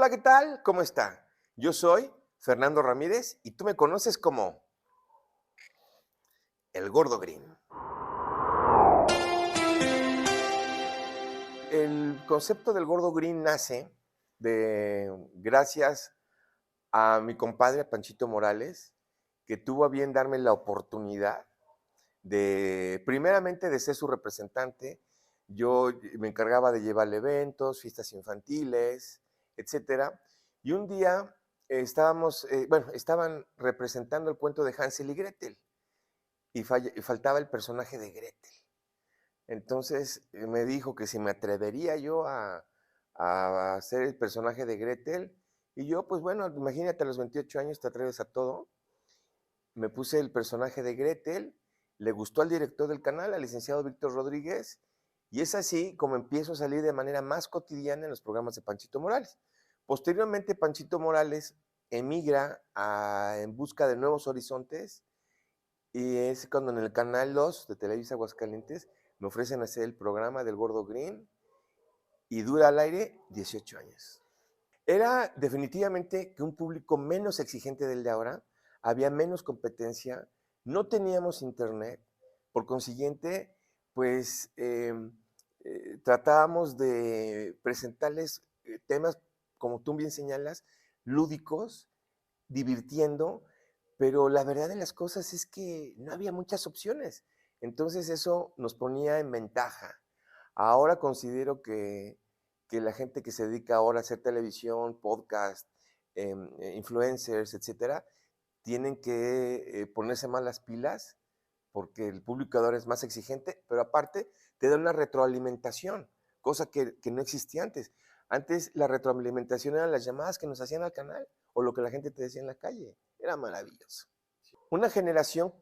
Hola, ¿qué tal? ¿Cómo está? Yo soy Fernando Ramírez y tú me conoces como el Gordo Green. El concepto del Gordo Green nace gracias a mi compadre Panchito Morales, que tuvo a bien darme la oportunidad primeramente, de ser su representante. Yo me encargaba de llevarle eventos, fiestas infantiles, etcétera. Y un día estaban representando el cuento de Hansel y Gretel y faltaba el personaje de Gretel. Entonces me dijo que si me atrevería yo a hacer el personaje de Gretel. Y yo, pues bueno, imagínate, a los 28 años te atreves a todo. Me puse el personaje de Gretel, le gustó al director del canal, al licenciado Víctor Rodríguez, y es así como empiezo a salir de manera más cotidiana en los programas de Panchito Morales. Posteriormente, Panchito Morales emigra en busca de nuevos horizontes, y es cuando en el Canal 2 de Televisa Aguascalientes me ofrecen hacer el programa del Gordo Green, y dura al aire 18 años. Era definitivamente que un público menos exigente del de ahora, había menos competencia, no teníamos internet, por consiguiente, pues tratábamos de presentarles temas, como tú bien señalas, lúdicos, divirtiendo, pero la verdad de las cosas es que no había muchas opciones. Entonces eso nos ponía en ventaja. Ahora considero que la gente que se dedica ahora a hacer televisión, podcast, influencers, etcétera, tienen que ponerse más las pilas porque el público ahora es más exigente, pero aparte te da una retroalimentación, cosa que no existía antes. Antes la retroalimentación eran las llamadas que nos hacían al canal o lo que la gente te decía en la calle. Era maravilloso. Una generación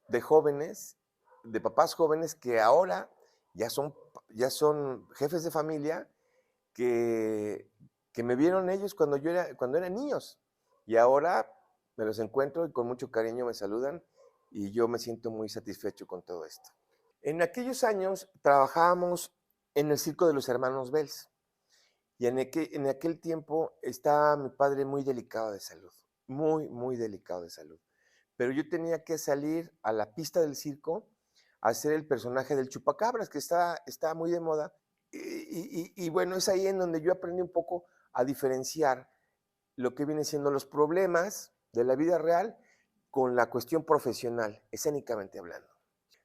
de jóvenes, de papás jóvenes que ahora ya son jefes de familia que, que me vieron ellos cuando eran niños y ahora me los encuentro y con mucho cariño me saludan y yo me siento muy satisfecho con todo esto. En aquellos años trabajábamos en el circo de los hermanos Bells y en aquel tiempo estaba mi padre muy delicado de salud, muy, muy delicado de salud. Pero yo tenía que salir a la pista del circo a hacer el personaje del chupacabras, que está muy de moda. Y bueno, es ahí en donde yo aprendí un poco a diferenciar lo que vienen siendo los problemas de la vida real con la cuestión profesional, escénicamente hablando.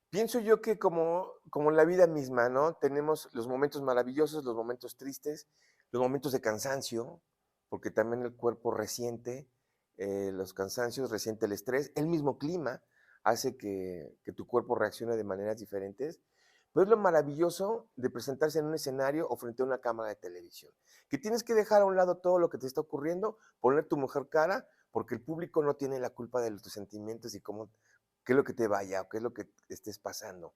Pienso yo que como la vida misma, ¿no? Tenemos los momentos maravillosos, los momentos tristes, los momentos de cansancio, porque también el cuerpo resiente los cansancios, resiente el estrés, el mismo clima hace que tu cuerpo reaccione de maneras diferentes. Pero es lo maravilloso de presentarse en un escenario o frente a una cámara de televisión, que tienes que dejar a un lado todo lo que te está ocurriendo, poner tu mejor cara, porque el público no tiene la culpa de tus sentimientos y qué es lo que te vaya o qué es lo que estés pasando.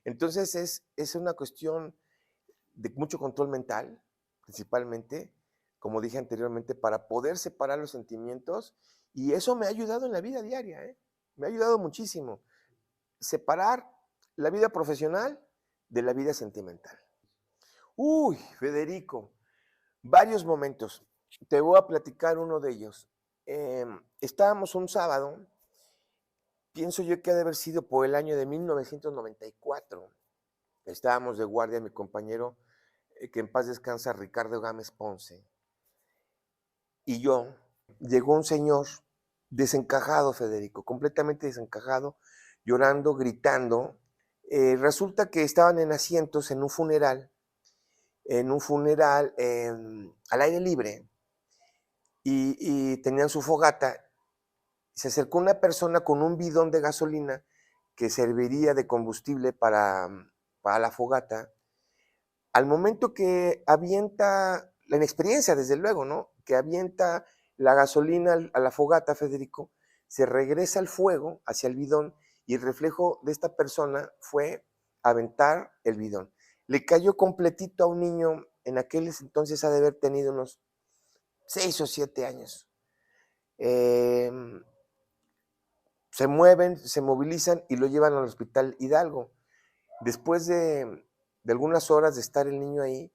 Entonces es una cuestión de mucho control mental, principalmente, como dije anteriormente, para poder separar los sentimientos, y eso me ha ayudado en la vida diaria, ¿eh? Me ha ayudado muchísimo. Separar la vida profesional de la vida sentimental. Uy, Federico, varios momentos. Te voy a platicar uno de ellos. Estábamos un sábado, pienso yo que ha de haber sido por el año de 1994. Estábamos de guardia, mi compañero, que en paz descansa, Ricardo Gámez Ponce, y yo. Llegó un señor desencajado, Federico, completamente desencajado, llorando, gritando. Resulta que estaban en asientos en un funeral al aire libre, y tenían su fogata. Se acercó una persona con un bidón de gasolina que serviría de combustible para la fogata. Al momento que avienta, la inexperiencia desde luego, ¿no? Que avienta la gasolina a la fogata, Federico, se regresa el fuego hacia el bidón y el reflejo de esta persona fue aventar el bidón. Le cayó completito a un niño, en aquel entonces ha de haber tenido unos 6 o 7 años. Eh, Se mueven, se movilizan y lo llevan al Hospital Hidalgo. Después de algunas horas de estar el niño ahí,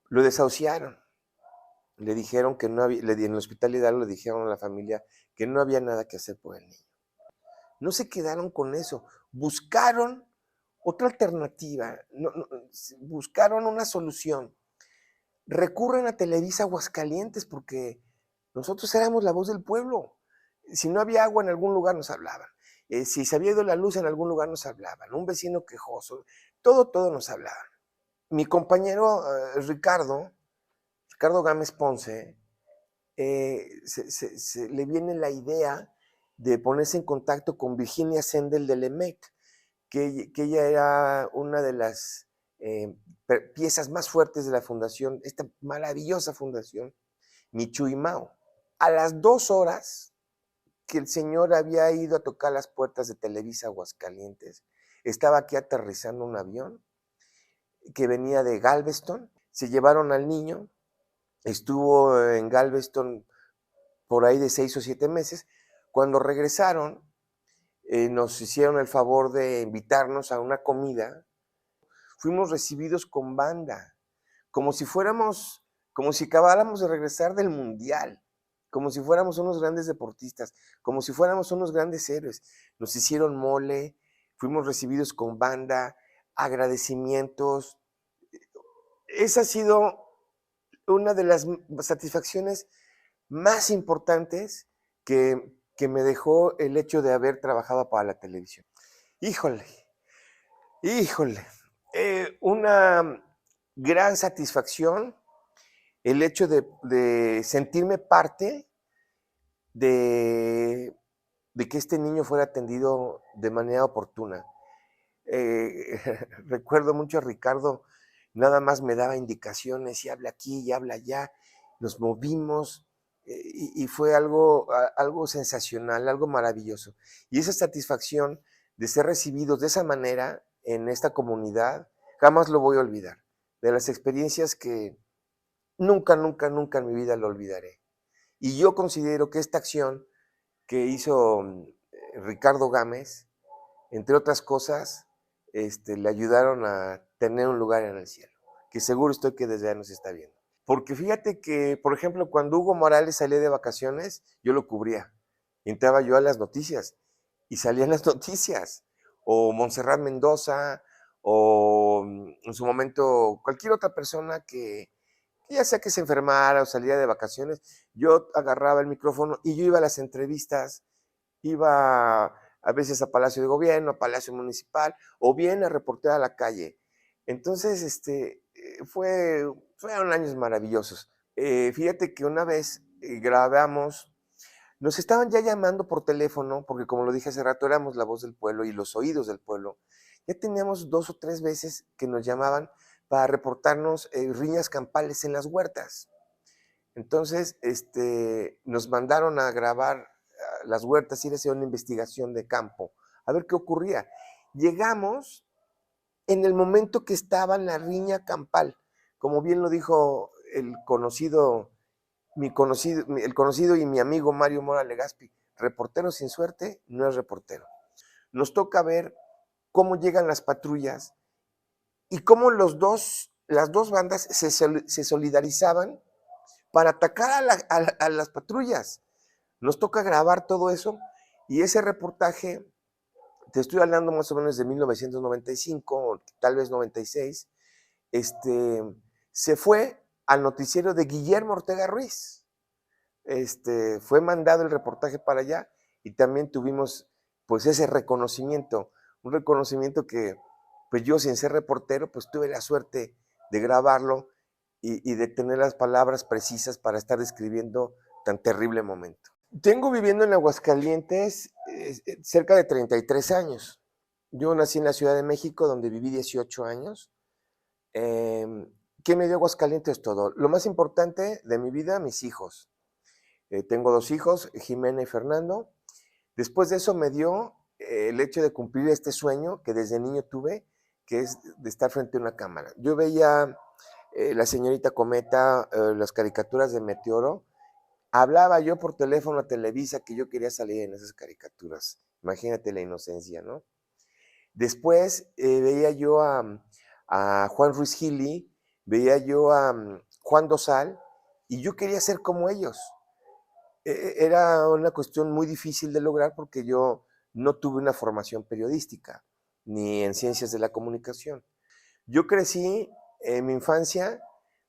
lo desahuciaron. le dijeron que no había, en el hospital Hidalgo le dijeron a la familia que no había nada que hacer por el niño. No se quedaron con eso, buscaron otra alternativa, buscaron una solución. Recurren a Televisa Aguascalientes porque nosotros éramos la voz del pueblo. Si no había agua en algún lugar nos hablaban. Si se había ido la luz en algún lugar nos hablaban. Un vecino quejoso, todo nos hablaban. Mi compañero Ricardo Gámez Ponce, le viene la idea de ponerse en contacto con Virginia Sendel del EMEC, que ella era una de las piezas más fuertes de la fundación, esta maravillosa fundación, Michu y Mao. A las 2 horas que el señor había ido a tocar las puertas de Televisa Aguascalientes, estaba aquí aterrizando un avión que venía de Galveston, se llevaron al niño, estuvo en Galveston por ahí de 6 o 7 meses. Cuando regresaron, nos hicieron el favor de invitarnos a una comida. Fuimos recibidos con banda, como si acabáramos de regresar del mundial, como si fuéramos unos grandes deportistas, como si fuéramos unos grandes héroes. Nos hicieron mole, fuimos recibidos con banda, agradecimientos. Esa ha sido una de las satisfacciones más importantes que me dejó el hecho de haber trabajado para la televisión. Híjole, una gran satisfacción el hecho de sentirme parte de que este niño fuera atendido de manera oportuna. Recuerdo mucho a Ricardo, nada más me daba indicaciones, y habla aquí, y habla allá, nos movimos, y fue algo sensacional, algo maravilloso. Y esa satisfacción de ser recibidos de esa manera en esta comunidad, jamás lo voy a olvidar. De las experiencias que nunca en mi vida lo olvidaré. Y yo considero que esta acción que hizo Ricardo Gámez, entre otras cosas, le ayudaron a tener un lugar en el cielo, que seguro estoy que desde allá nos está viendo. Porque fíjate que, por ejemplo, cuando Hugo Morales salía de vacaciones, yo lo cubría. Entraba yo a las noticias y salían las noticias. O Montserrat Mendoza, o en su momento cualquier otra persona que ya sea que se enfermara o salía de vacaciones, yo agarraba el micrófono y yo iba a las entrevistas, iba a veces a Palacio de Gobierno, a Palacio Municipal, o bien a reportear a la calle. Entonces, fueron años maravillosos. Fíjate que una vez grabamos, nos estaban ya llamando por teléfono, porque como lo dije hace rato, éramos la voz del pueblo y los oídos del pueblo. Ya teníamos 2 o 3 veces que nos llamaban para reportarnos riñas campales en las huertas. Entonces, nos mandaron a grabar las huertas, ir a hacer una investigación de campo, a ver qué ocurría. Llegamos en el momento que estaba en la riña campal, como bien lo dijo el conocido y mi amigo Mario Mora Legaspi, reportero sin suerte no es reportero. Nos toca ver cómo llegan las patrullas y cómo las dos bandas se solidarizaban para atacar a las patrullas. Nos toca grabar todo eso y ese reportaje, te estoy hablando más o menos de 1995 o tal vez 96, se fue al noticiero de Guillermo Ortega Ruiz. Fue mandado el reportaje para allá y también tuvimos pues ese reconocimiento, un reconocimiento que pues yo sin ser reportero pues tuve la suerte de grabarlo y de tener las palabras precisas para estar describiendo tan terrible momento. Tengo viviendo en Aguascalientes cerca de 33 años. Yo nací en la Ciudad de México, donde viví 18 años. ¿Qué me dio Aguascalientes? Todo. Lo más importante de mi vida, mis hijos. Tengo 2 hijos, Jimena y Fernando. Después de eso me dio el hecho de cumplir este sueño que desde niño tuve, que es de estar frente a una cámara. Yo veía la señorita Cometa, las caricaturas de Meteoro. Hablaba yo por teléfono a Televisa que yo quería salir en esas caricaturas. Imagínate la inocencia, ¿no? Después veía yo a Juan Ruiz Gili, veía yo a Juan Dosal, y yo quería ser como ellos. Era una cuestión muy difícil de lograr porque yo no tuve una formación periodística, ni en ciencias de la comunicación. Yo crecí en mi infancia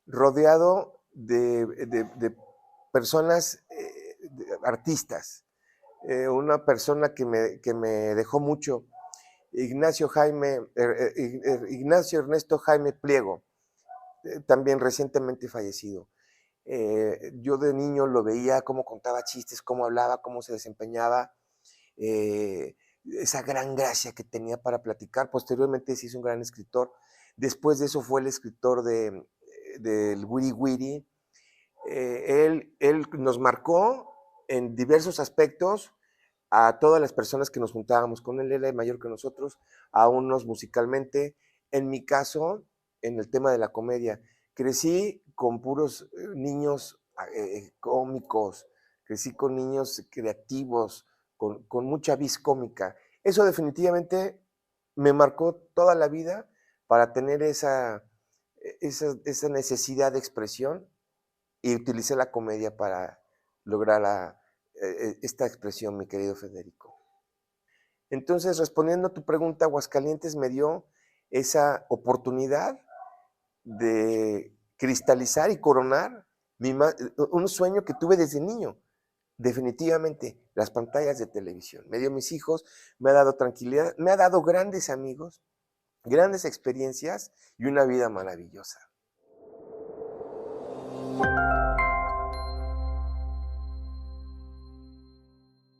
rodeado de personas, artistas. Una persona que me dejó mucho, Ignacio Ernesto Jaime Pliego, también recientemente fallecido. Yo de niño lo veía cómo contaba chistes, cómo hablaba, cómo se desempeñaba, esa gran gracia que tenía para platicar. Posteriormente se hizo un gran escritor. Después de eso fue el escritor del Wiri Wiri. Él nos marcó en diversos aspectos a todas las personas que nos juntábamos con él. Él era mayor que nosotros, a unos musicalmente. En mi caso, en el tema de la comedia, crecí con puros niños cómicos, crecí con niños creativos, con mucha vis cómica. Eso definitivamente me marcó toda la vida para tener esa necesidad de expresión, y utilicé la comedia para lograr esta expresión, mi querido Federico. Entonces, respondiendo a tu pregunta, Aguascalientes me dio esa oportunidad de cristalizar y coronar un sueño que tuve desde niño. Definitivamente, las pantallas de televisión. Me dio mis hijos, me ha dado tranquilidad, me ha dado grandes amigos, grandes experiencias y una vida maravillosa.